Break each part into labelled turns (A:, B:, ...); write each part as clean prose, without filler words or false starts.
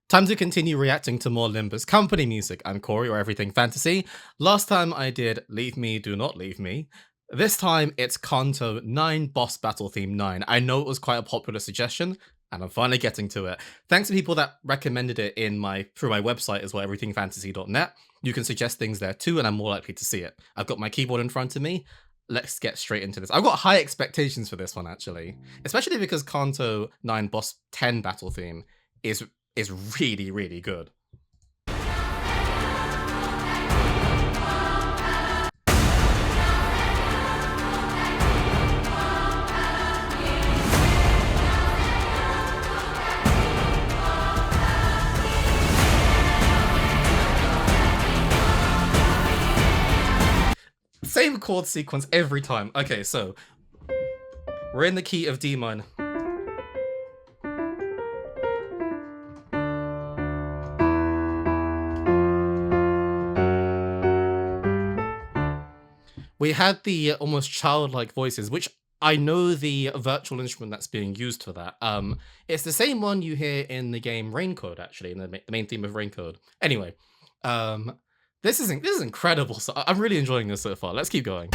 A: Time to continue reacting to more Limbus Company music. I'm Corey, or Everything Fantasy. Last time I did Leave Me, Do Not Leave Me. This time it's Canto IX Boss Battle Theme 9. I know it was quite a popular suggestion, and I'm finally getting to it. Thanks to people that recommended it through my website as well, everythingfantasy.net. You can suggest things there too, and I'm more likely to see it. I've got my keyboard in front of me. Let's get straight into this. I've got high expectations for this one, actually. Especially because Canto IX Boss 10 Battle Theme is really, really good. Same chord sequence every time. Okay, so we're in the key of D minor. We had the almost childlike voices, which I know the virtual instrument that's being used for that. It's the same one you hear in the game Raincode, actually, in the main theme of Raincode. Anyway, this is incredible. So I'm really enjoying this so far. Let's keep going.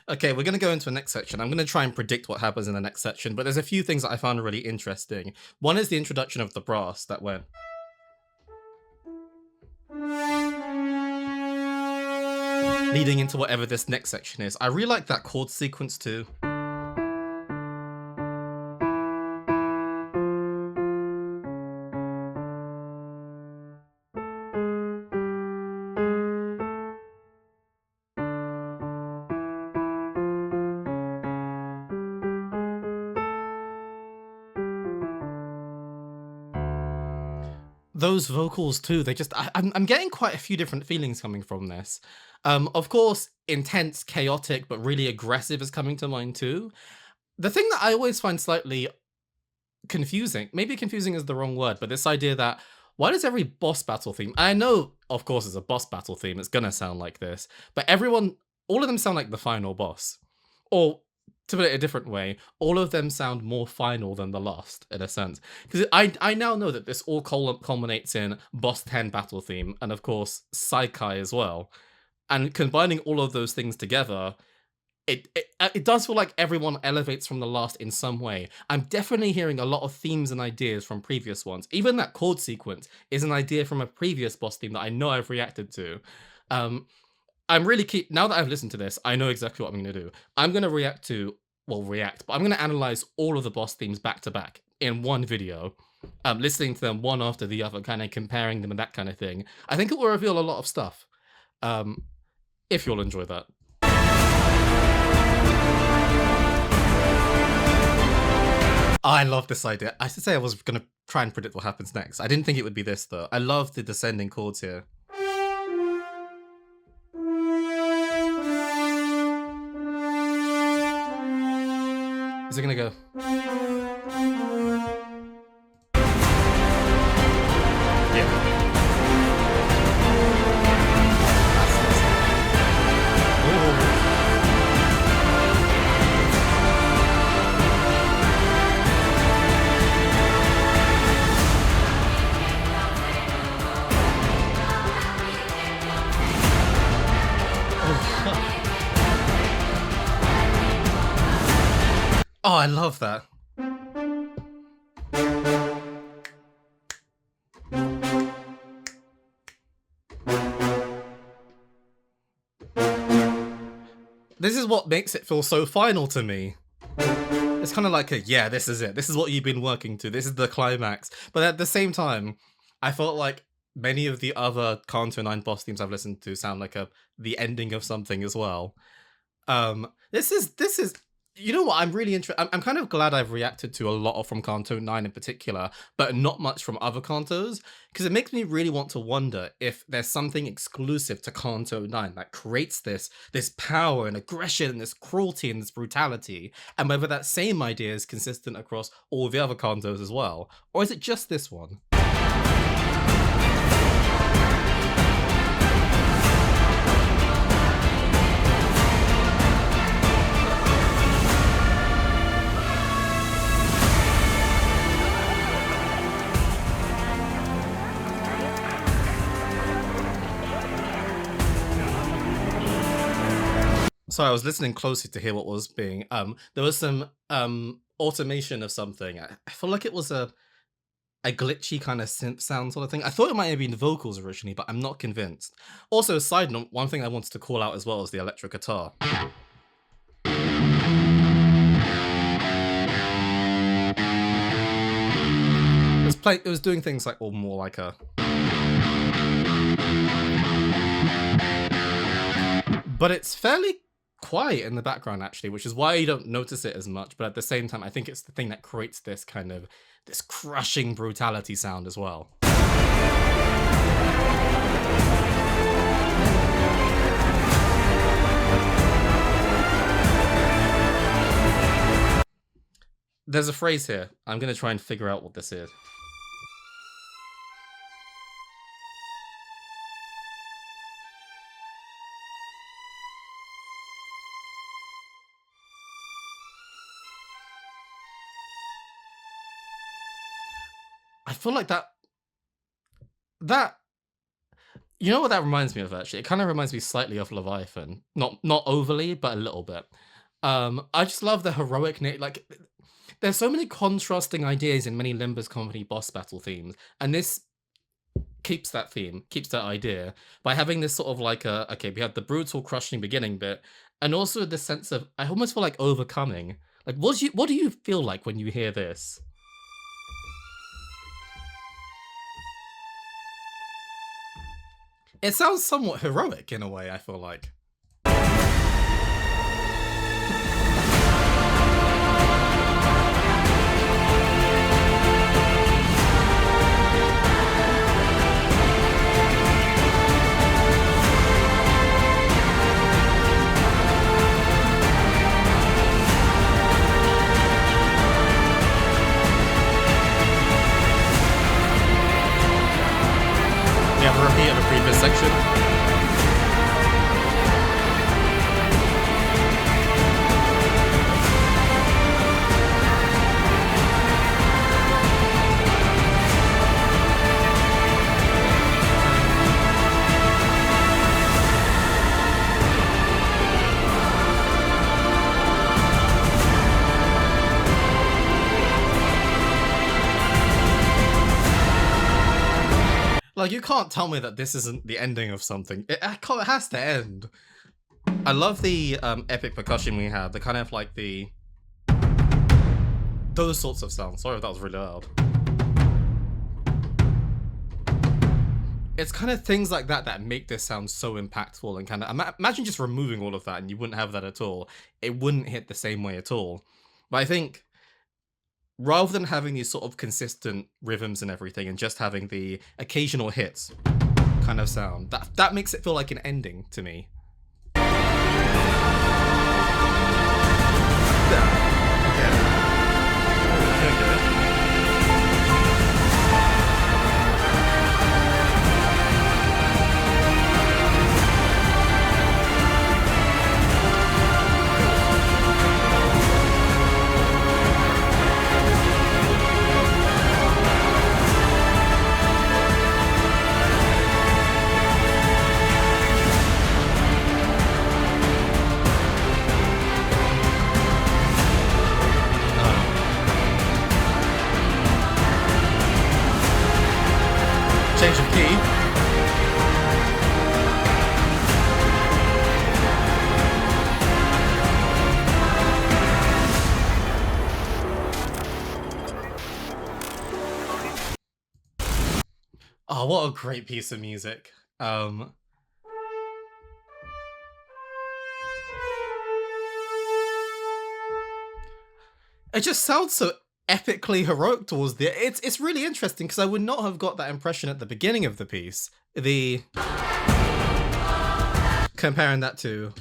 A: Okay, we're going to go into the next section. I'm going to try and predict what happens in the next section, but there's a few things that I found really interesting. One is the introduction of the brass that went. Leading into whatever this next section is. I really like that chord sequence too. Those vocals too, they just I'm getting quite a few different feelings coming from this. Of course, intense, chaotic, but really aggressive is coming to mind too. The thing that I always find slightly confusing, maybe confusing is the wrong word, but this idea that why does every boss battle theme, I know of course it's a boss battle theme, it's gonna sound like this, but all of them sound like the final boss. Or to put it a different way, all of them sound more final than the last, in a sense. Because I now know that this all culminates in Boss 10 battle theme, and of course, Saikai as well. And combining all of those things together, it does feel like everyone elevates from the last in some way. I'm definitely hearing a lot of themes and ideas from previous ones. Even that chord sequence is an idea from a previous boss theme that I know I've reacted to. I'm really keen, now that I've listened to this, I know exactly what I'm going to do. I'm going to but I'm going to analyze all of the boss themes back to back in one video, listening to them one after the other, kind of comparing them and that kind of thing. I think it will reveal a lot of stuff, if you'll enjoy that. I love this idea. I should say I was going to try and predict what happens next. I didn't think it would be this, though. I love the descending chords here. Is it gonna go? Yeah. Oh, I love that. This is what makes it feel so final to me. It's kind of like a, yeah, this is it. This is what you've been working to. This is the climax. But at the same time, I felt like many of the other Canto IX Boss themes I've listened to sound like the ending of something as well. This is you know what, I'm really interested. I'm kind of glad I've reacted to a lot of from Canto 9 in particular, but not much from other Cantos, because it makes me really want to wonder if there's something exclusive to Canto 9 that creates this power and aggression and this cruelty and this brutality, and whether that same idea is consistent across all the other Cantos as well, or is it just this one? So I was listening closely to hear what was being there was some automation of something. I feel like it was a glitchy kind of synth sound sort of thing. I thought it might have been the vocals originally, but I'm not convinced. Also, side note, one thing I wanted to call out as well is the electric guitar. It was doing things like, or more like a, but it's fairly quiet in the background actually, which is why you don't notice it as much. But at the same time, I think it's the thing that creates this kind of this crushing brutality sound as well. There's a phrase here. I'm gonna try and figure out what this is. I feel like that you know what that reminds me of actually? It kind of reminds me slightly of Leviathan. Not overly, but a little bit. I just love the heroic like there's so many contrasting ideas in many Limbus Company boss battle themes, and this keeps that theme, keeps that idea by having this sort of like okay, we have the brutal crushing beginning bit, and also the sense of, I almost feel like overcoming. Like what do you feel like when you hear this? It sounds somewhat heroic in a way, I feel like. We have a repeat of a previous section. Like, you can't tell me that this isn't the ending of something. It has to end. I love the epic percussion we had. The kind of like those sorts of sounds. Sorry if that was really loud. It's kind of things like that that make this sound so impactful, and kind of imagine just removing all of that and you wouldn't have that at all. It wouldn't hit the same way at all. But I think rather than having these sort of consistent rhythms and everything and just having the occasional hits kind of sound, that makes it feel like an ending to me. Oh, what a great piece of music. It just sounds so epically heroic towards the it's really interesting because I would not have got that impression at the beginning of the piece. The comparing that to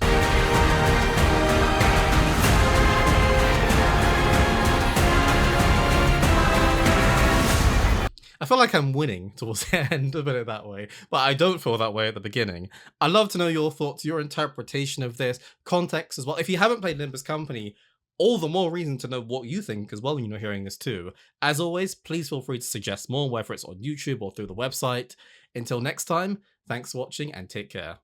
A: I feel like I'm winning towards the end, to put it that way, but I don't feel that way at the beginning. I'd love to know your thoughts, your interpretation of this, context as well. If you haven't played Limbus Company, all the more reason to know what you think as well when you're hearing this too. As always, please feel free to suggest more, whether it's on YouTube or through the website. Until next time, thanks for watching and take care.